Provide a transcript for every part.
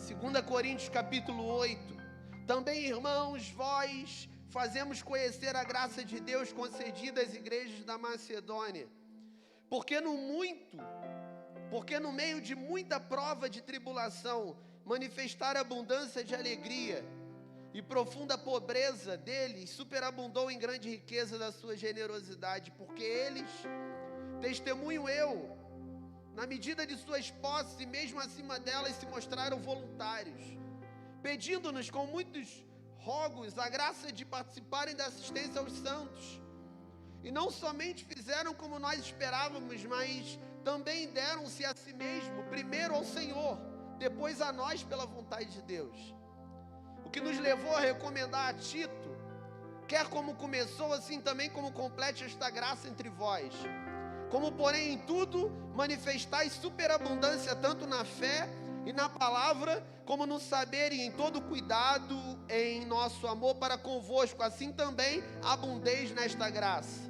2 Coríntios capítulo 8. Também, irmãos, vós fazemos conhecer a graça de Deus concedida às igrejas da Macedônia, porque no meio de muita prova de tribulação, manifestar abundância de alegria e profunda pobreza deles, superabundou em grande riqueza da sua generosidade, porque eles, testemunho eu, na medida de suas posses e mesmo acima delas, se mostraram voluntários, pedindo-nos com muitos rogos a graça de participarem da assistência aos santos. E não somente fizeram como nós esperávamos, mas também deram-se a si mesmo, primeiro ao Senhor, depois a nós pela vontade de Deus. O que nos levou a recomendar a Tito, quer como começou, assim também como complete esta graça entre vós. Como porém em tudo manifestais superabundância, tanto na fé e na palavra, como no saber e em todo cuidado em nosso amor para convosco, assim também abundeis nesta graça.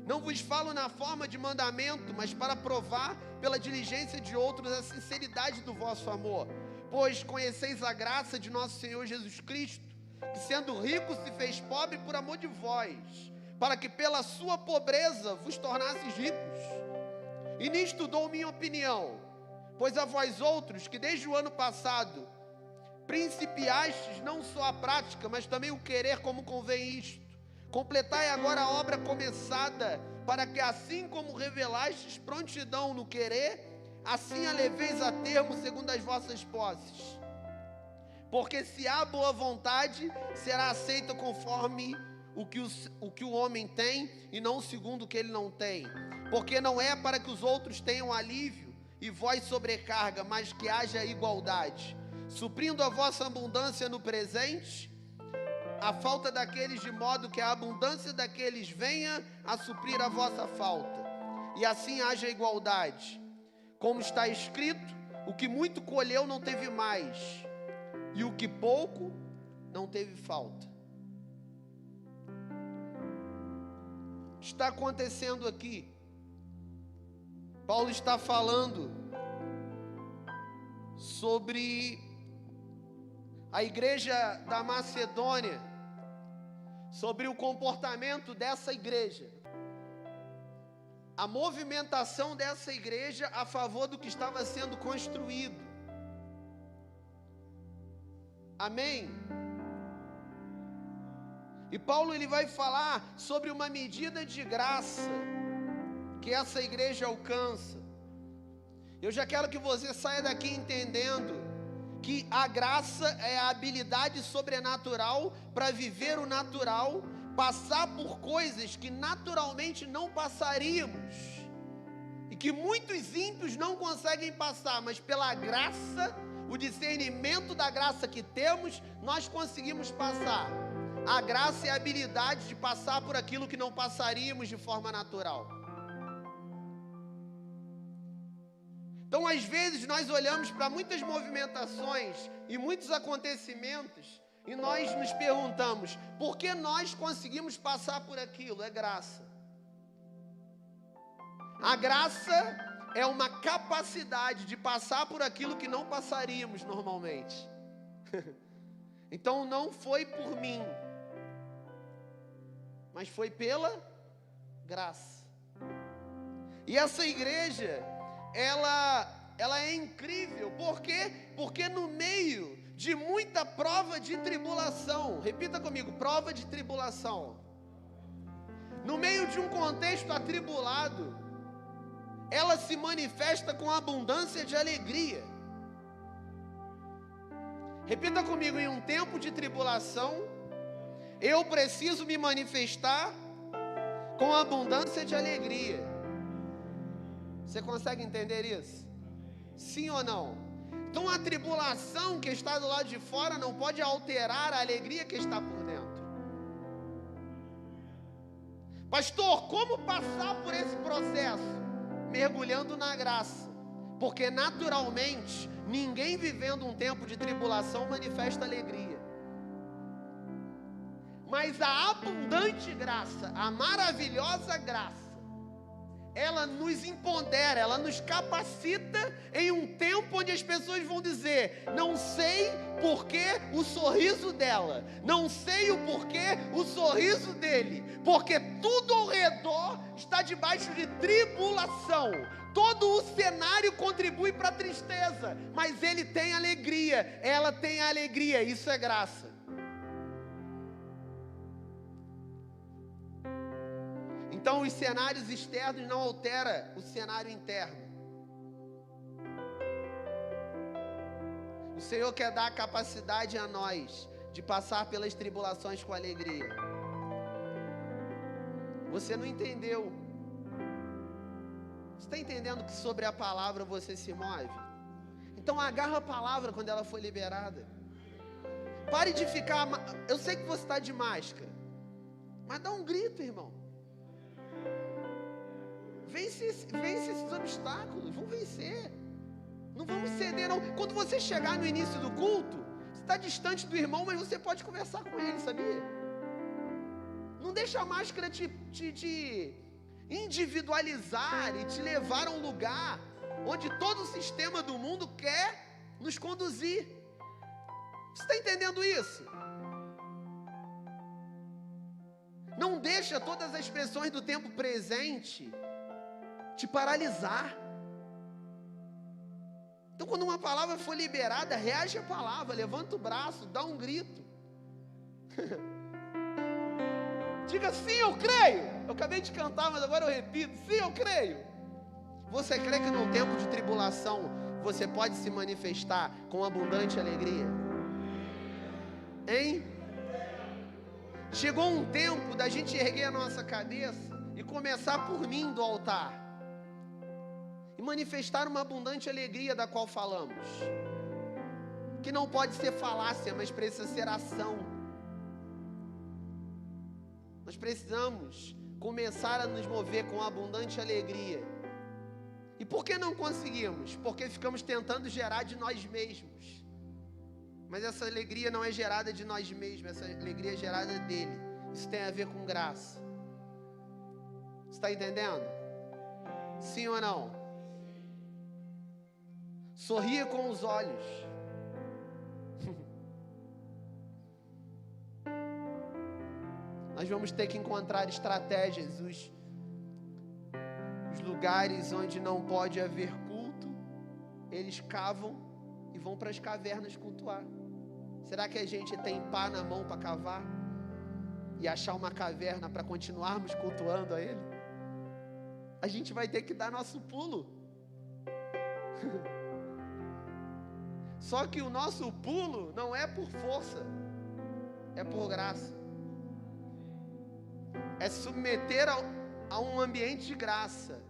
Não vos falo na forma de mandamento, mas para provar pela diligência de outros a sinceridade do vosso amor. Pois conheceis a graça de nosso Senhor Jesus Cristo, que sendo rico se fez pobre por amor de vós, para que pela sua pobreza vos tornasseis ricos. E nisto dou minha opinião, pois a vós outros, que desde o ano passado principiastes não só a prática, mas também o querer como convém isto, completai agora a obra começada, para que assim como revelastes prontidão no querer, assim a leveis a termo segundo as vossas posses. Porque se há boa vontade, será aceita conforme o que o homem tem, e não segundo o que ele não tem. Porque não é para que os outros tenham alívio e vós sobrecarga, mas que haja igualdade, suprindo a vossa abundância no presente, a falta daqueles, de modo que a abundância daqueles venha a suprir a vossa falta, e assim haja igualdade. Como está escrito, o que muito colheu não teve mais, e o que pouco não teve falta. O que está acontecendo aqui? Paulo está falando sobre a igreja da Macedônia, sobre o comportamento dessa igreja, a movimentação dessa igreja a favor do que estava sendo construído. Amém? E Paulo ele vai falar sobre uma medida de graça que essa igreja alcança. Eu já quero que você saia daqui entendendo que a graça é a habilidade sobrenatural para viver o natural, passar por coisas que naturalmente não passaríamos, e que muitos ímpios não conseguem passar, mas pela graça, o discernimento da graça que temos, nós conseguimos passar. A graça é a habilidade de passar por aquilo que não passaríamos de forma natural. Então, às vezes, nós olhamos para muitas movimentações e muitos acontecimentos e nós nos perguntamos, por que nós conseguimos passar por aquilo? É graça. A graça é uma capacidade de passar por aquilo que não passaríamos normalmente. Então, não foi por mim, mas foi pela graça. E essa igreja, ela é incrível. Por quê? Porque no meio de muita prova de tribulação, repita comigo, prova de tribulação, no meio de um contexto atribulado, ela se manifesta com abundância de alegria. Repita comigo, em um tempo de tribulação, eu preciso me manifestar com abundância de alegria. Você consegue entender isso? Sim ou não? Então a tribulação que está do lado de fora não pode alterar a alegria que está por dentro. Pastor, como passar por esse processo? Mergulhando na graça. Porque naturalmente, ninguém vivendo um tempo de tribulação manifesta alegria. Mas a abundante graça, a maravilhosa graça, ela nos empodera, ela nos capacita em um tempo onde as pessoas vão dizer: não sei porquê o sorriso dela, não sei o porquê o sorriso dele, porque tudo ao redor está debaixo de tribulação. Todo o cenário contribui para a tristeza, mas ele tem alegria, ela tem alegria, isso é graça. Então os cenários externos não alteram o cenário interno. O Senhor quer dar a capacidade a nós de passar pelas tribulações com alegria. Você não entendeu? Você está entendendo que sobre a palavra você se move? Então agarra a palavra quando ela foi liberada. Pare de ficar... Eu sei que você está de máscara, mas dá um grito, irmão. Vence esses obstáculos, vamos vencer. Não vamos ceder não. Quando você chegar no início do culto, você está distante do irmão, mas você pode conversar com ele, sabia? Não deixa a máscara te individualizar e te levar a um lugar onde todo o sistema do mundo quer nos conduzir. Você está entendendo isso? Não deixa todas as pressões do tempo presente te paralisar. Então, quando uma palavra for liberada, reage à palavra, levanta o braço, dá um grito. Diga: sim, eu creio. Eu acabei de cantar, mas agora eu repito: sim, eu creio. Você crê que num tempo de tribulação você pode se manifestar com abundante alegria? Hein? Chegou um tempo da gente erguer a nossa cabeça e começar por mim do altar e manifestar uma abundante alegria da qual falamos, que não pode ser falácia, mas precisa ser ação. Nós precisamos começar a nos mover com abundante alegria. E por que não conseguimos? Porque ficamos tentando gerar de nós mesmos. Mas essa alegria não é gerada de nós mesmos, essa alegria é gerada dele. Isso tem a ver com graça. Você está entendendo? Sim ou não? Sorria com os olhos. Nós vamos ter que encontrar estratégias. Os lugares onde não pode haver culto, eles cavam e vão para as cavernas cultuar. Será que a gente tem pá na mão para cavar e achar uma caverna para continuarmos cultuando a Ele? A gente vai ter que dar nosso pulo. Só que o nosso pulo não é por força, é por graça. É submeter a um ambiente de graça,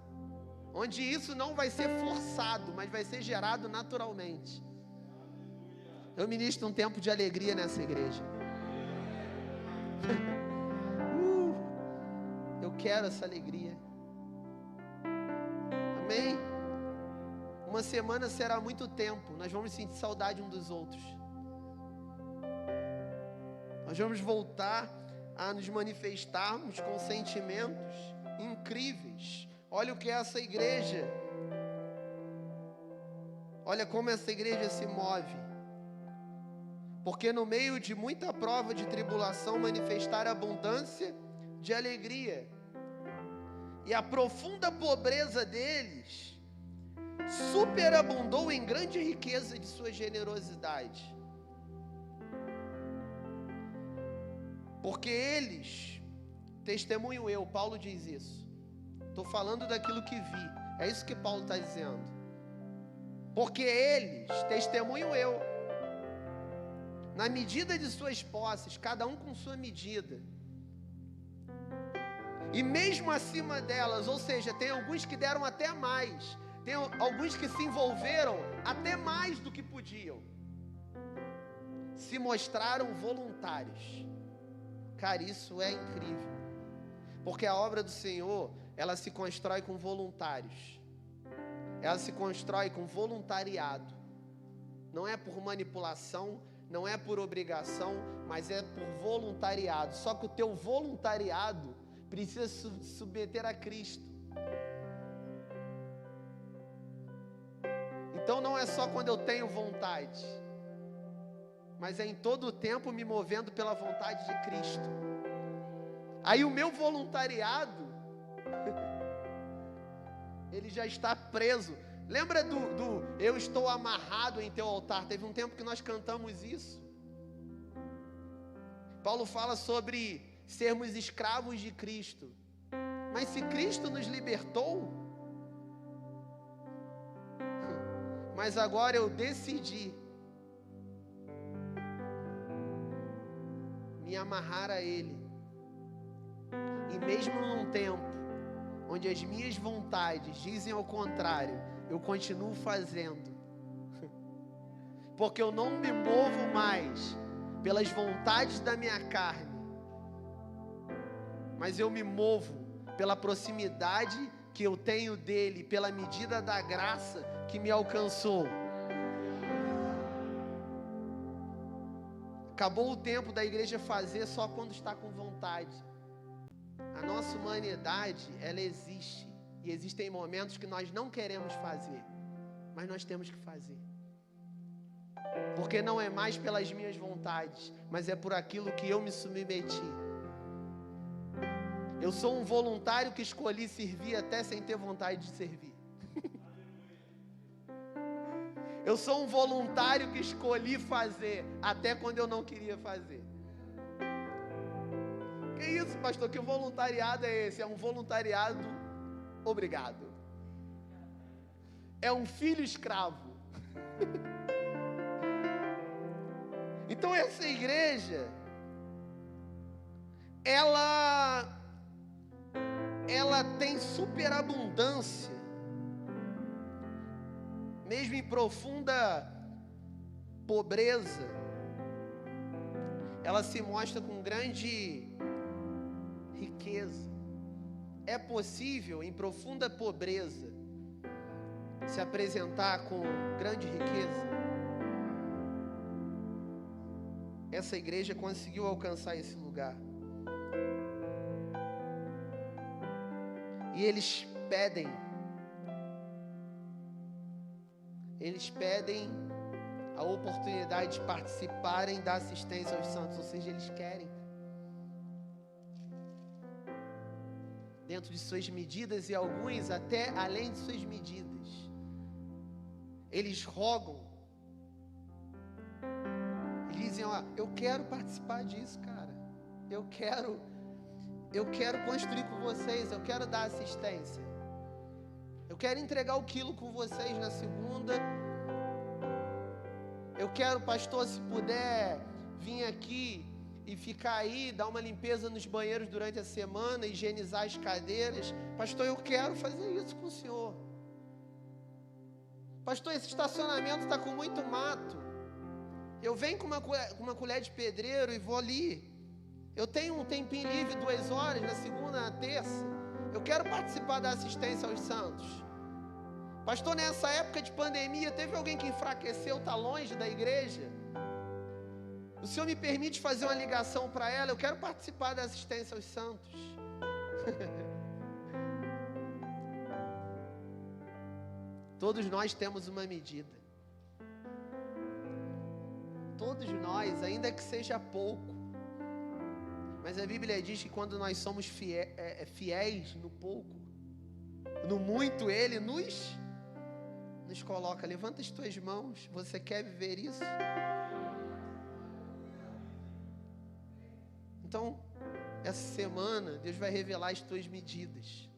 onde isso não vai ser forçado, mas vai ser gerado naturalmente. Eu ministro um tempo de alegria nessa igreja. Eu quero essa alegria. Amém? Uma semana será muito tempo. Nós vamos sentir saudade um dos outros. Nós vamos voltar a nos manifestarmos com sentimentos incríveis. Olha o que é essa igreja. Olha como essa igreja se move. Porque no meio de muita prova de tribulação, manifestar abundância de alegria. E a profunda pobreza deles superabundou em grande riqueza de sua generosidade. Porque eles, testemunho eu, Paulo diz isso. Estou falando daquilo que vi. É isso que Paulo está dizendo. Porque eles, testemunho eu, na medida de suas posses, cada um com sua medida, e mesmo acima delas, ou seja, tem alguns que deram até mais, tem alguns que se envolveram até mais do que podiam, se mostraram voluntários. Cara, isso é incrível, porque a obra do Senhor, ela se constrói com voluntários, ela se constrói com voluntariado, não é por manipulação, não é por obrigação, mas é por voluntariado. Só que o teu voluntariado precisa submeter a Cristo. é só quando eu tenho vontade, mas é em todo o tempo me movendo pela vontade de Cristo. Aí o meu voluntariado, ele já está preso. Lembra do eu estou amarrado em teu altar? Teve um tempo que nós cantamos isso. Paulo fala sobre sermos escravos de Cristo. Mas se Cristo nos libertou, mas agora eu decidi me amarrar a Ele. E mesmo num tempo onde as minhas vontades dizem ao contrário, eu continuo fazendo. Porque eu não me movo mais pelas vontades da minha carne, mas eu me movo pela proximidade que eu tenho dele, pela medida da graça que me alcançou. Acabou o tempo da igreja fazer só quando está com vontade. A nossa humanidade, ela existe. E existem momentos que nós não queremos fazer, mas nós temos que fazer. Porque não é mais pelas minhas vontades, mas é por aquilo que eu me submeti. Eu sou um voluntário que escolhi servir até sem ter vontade de servir. Eu sou um voluntário que escolhi fazer até quando eu não queria fazer. Que isso, pastor? Que voluntariado é esse? É um voluntariado obrigado. É um filho escravo. Então essa igreja, ela tem superabundância, mesmo em profunda pobreza, ela se mostra com grande riqueza. É possível, em profunda pobreza, se apresentar com grande riqueza? Essa igreja conseguiu alcançar esse lugar. E eles pedem a oportunidade de participarem da assistência aos santos, ou seja, eles querem, dentro de suas medidas, e alguns até além de suas medidas, eles rogam, eles dizem: ó, eu quero participar disso, cara, eu quero construir com vocês, eu quero dar assistência, eu quero entregar o quilo com vocês na segunda, eu quero, pastor, se puder vir aqui e ficar aí, dar uma limpeza nos banheiros durante a semana, higienizar as cadeiras, pastor, eu quero fazer isso com o senhor. Pastor, esse estacionamento está com muito mato, eu venho com uma colher de pedreiro e vou ali. Eu tenho um tempinho livre, 2 horas, na segunda, na terça. Eu quero participar da assistência aos santos. Pastor, nessa época de pandemia, teve alguém que enfraqueceu, está longe da igreja? O Senhor me permite fazer uma ligação para ela? Eu quero participar da assistência aos santos. Todos nós temos uma medida. Todos nós, ainda que seja pouco. Mas a Bíblia diz que quando nós somos fiéis no pouco, no muito Ele nos coloca. Levanta as tuas mãos. Você quer viver isso? Então, essa semana, Deus vai revelar as tuas medidas.